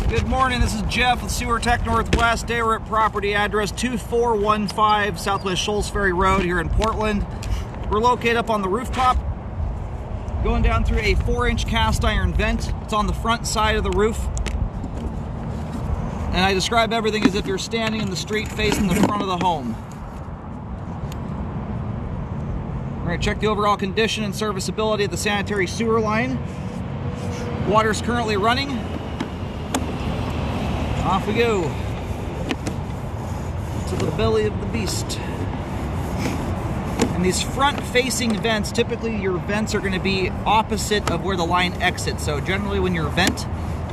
Good morning, this is Jeff with Sewer Tech Northwest. Today we're at property address 2415 Southwest Shoals Ferry Road here in Portland. We're located up on the rooftop, going down through a 4-inch cast iron vent. It's on the front side of the roof. And I describe everything as if you're standing in the street facing the front of the home. We're going to check the overall condition and serviceability of the sanitary sewer line. Water's currently running. Off we go to the belly of the beast. And these front-facing vents, typically your vents are going to be opposite of where the line exits. So generally when your vent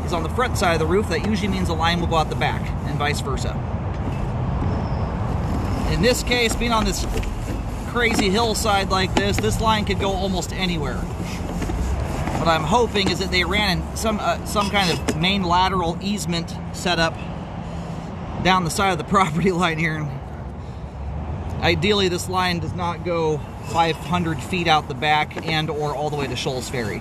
is on the front side of the roof, that usually means the line will go out the back, and vice versa. In this case, being on this crazy hillside like this line could go almost anywhere. What I'm hoping is that they ran in some kind of main lateral easement setup down the side of the property line here. Ideally, this line does not go 500 feet out the back and or all the way to Shoals Ferry.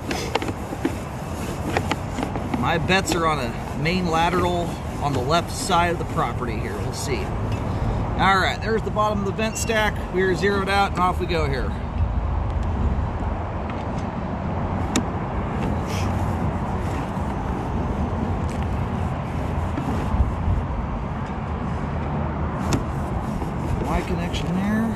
My bets are on a main lateral on the left side of the property here. We'll see. All right, there's the bottom of the vent stack. We're zeroed out and off we go here. Connection there.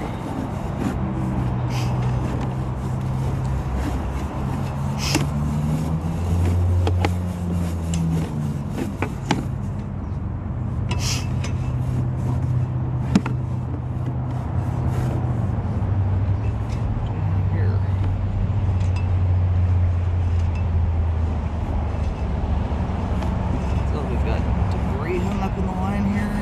Here. So we've got debris hung up in the line here.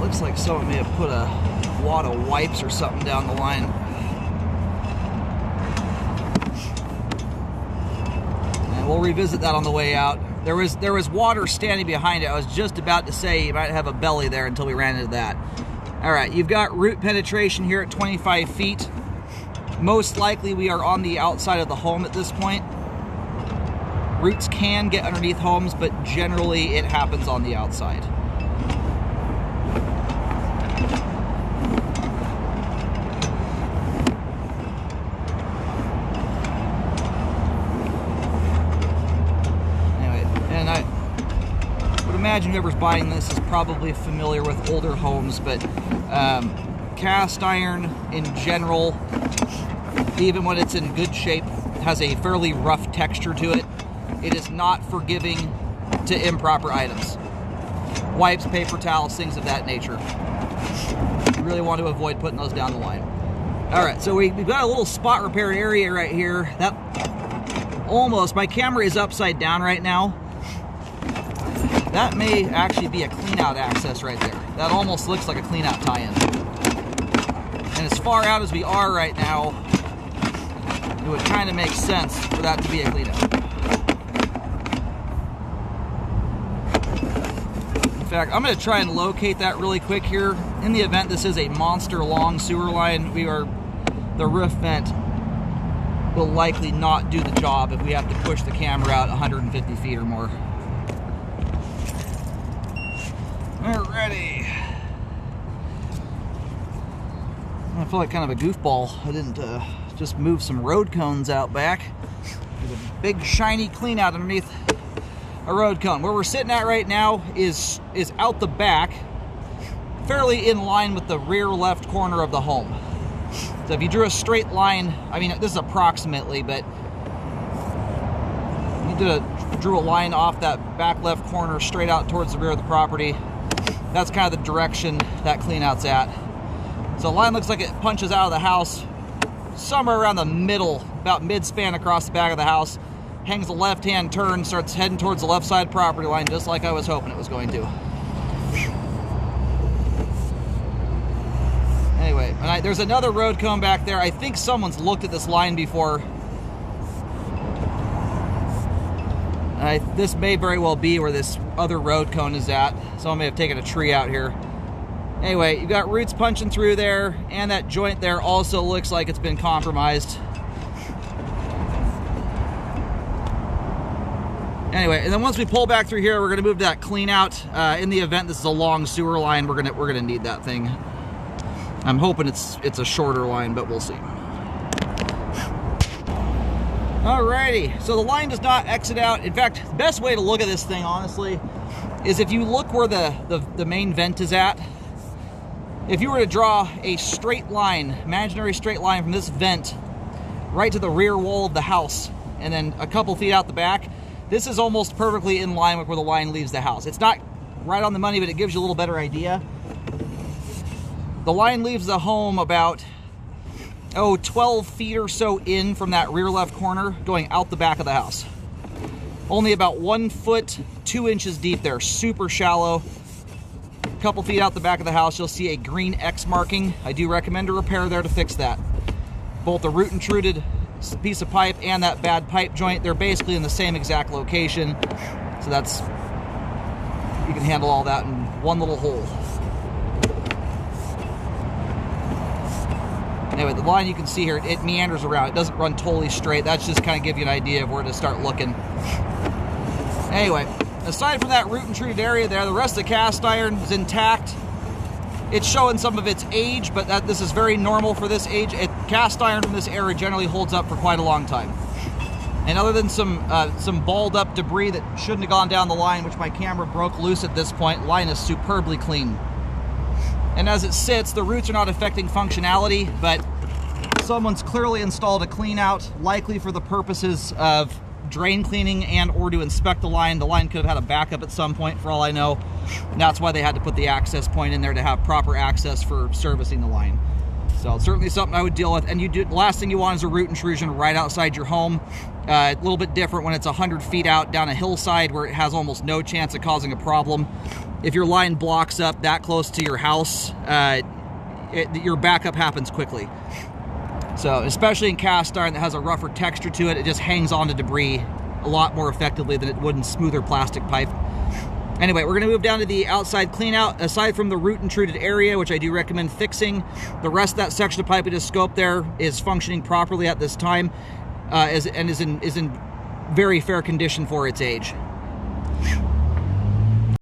Looks like someone may have put a wad of wipes or something down the line. And we'll revisit that on the way out. There was water standing behind it. I was just about to say you might have a belly there until we ran into that. All right, you've got root penetration here at 25 feet. Most likely we are on the outside of the home at this point. Roots can get underneath homes, but generally it happens on the outside. Imagine whoever's buying this is probably familiar with older homes, but cast iron in general, even when it's in good shape, has a fairly rough texture to it. It is not forgiving to improper items. Wipes, paper towels, things of that nature. You really want to avoid putting those down the line. All right, so we've got a little spot repair area right here. That almost, my camera is upside down right now. That may actually be a clean-out access right there. That almost looks like a clean-out tie-in. And as far out as we are right now, it would kind of make sense for that to be a clean-out. In fact, I'm going to try and locate that really quick here. In the event this is a monster-long sewer line, the roof vent will likely not do the job if we have to push the camera out 150 feet or more. Alrighty. I feel like kind of a goofball. I didn't just move some road cones out back. There's a big shiny clean out underneath a road cone. Where we're sitting at right now is out the back, fairly in line with the rear left corner of the home. So if you drew a straight line, I mean this is approximately, but you drew a line off that back left corner straight out towards the rear of the property. That's kind of the direction that clean out's at. So the line looks like it punches out of the house somewhere around the middle, about mid-span across the back of the house, hangs a left-hand turn, starts heading towards the left side property line, just like I was hoping it was going to. Anyway, there's another road cone back there. I think someone's looked at this line before. This may very well be where this other road cone is at. Someone may have taken a tree out here. Anyway, you've got roots punching through there, and that joint there also looks like it's been compromised. Anyway, and then once we pull back through here, we're going to move to that clean out. In the event this is a long sewer line, we're gonna need that thing. I'm hoping it's a shorter line, but we'll see. Alrighty, so the line does not exit out. In fact, the best way to look at this thing, honestly, is if you look where the main vent is at. If you were to draw a straight line, imaginary straight line from this vent right to the rear wall of the house, and then a couple feet out the back, this is almost perfectly in line with where the line leaves the house. It's not right on the money, but it gives you a little better idea. The line leaves the home about 12 feet or so in from that rear left corner, going out the back of the house. Only about 1 foot, 2 inches deep there, super shallow. A couple feet out the back of the house, you'll see a green X marking. I do recommend a repair there to fix that. Both the root intruded piece of pipe and that bad pipe joint, they're basically in the same exact location. So that's, you can handle all that in one little hole. Anyway, the line you can see here, it meanders around. It doesn't run totally straight. That's just kind of give you an idea of where to start looking. Anyway, aside from that root intruded area there, the rest of the cast iron is intact. It's showing some of its age, but this is very normal for this age. Cast iron from this era generally holds up for quite a long time. And other than some balled up debris that shouldn't have gone down the line, which my camera broke loose at this point, the line is superbly clean. And as it sits, the roots are not affecting functionality, but someone's clearly installed a clean out, likely for the purposes of drain cleaning and or to inspect the line. The line could have had a backup at some point, for all I know. And that's why they had to put the access point in there to have proper access for servicing the line. So it's certainly something I would deal with. And the last thing you want is a root intrusion right outside your home. A little bit different when it's 100 feet out down a hillside where it has almost no chance of causing a problem. If your line blocks up that close to your house, your backup happens quickly. So especially in cast iron that has a rougher texture to it, it just hangs onto debris a lot more effectively than it would in smoother plastic pipe. Anyway, we're going to move down to the outside clean out. Aside from the root intruded area, which I do recommend fixing, the rest of that section of pipe we just scoped there is functioning properly at this time, and is in very fair condition for its age.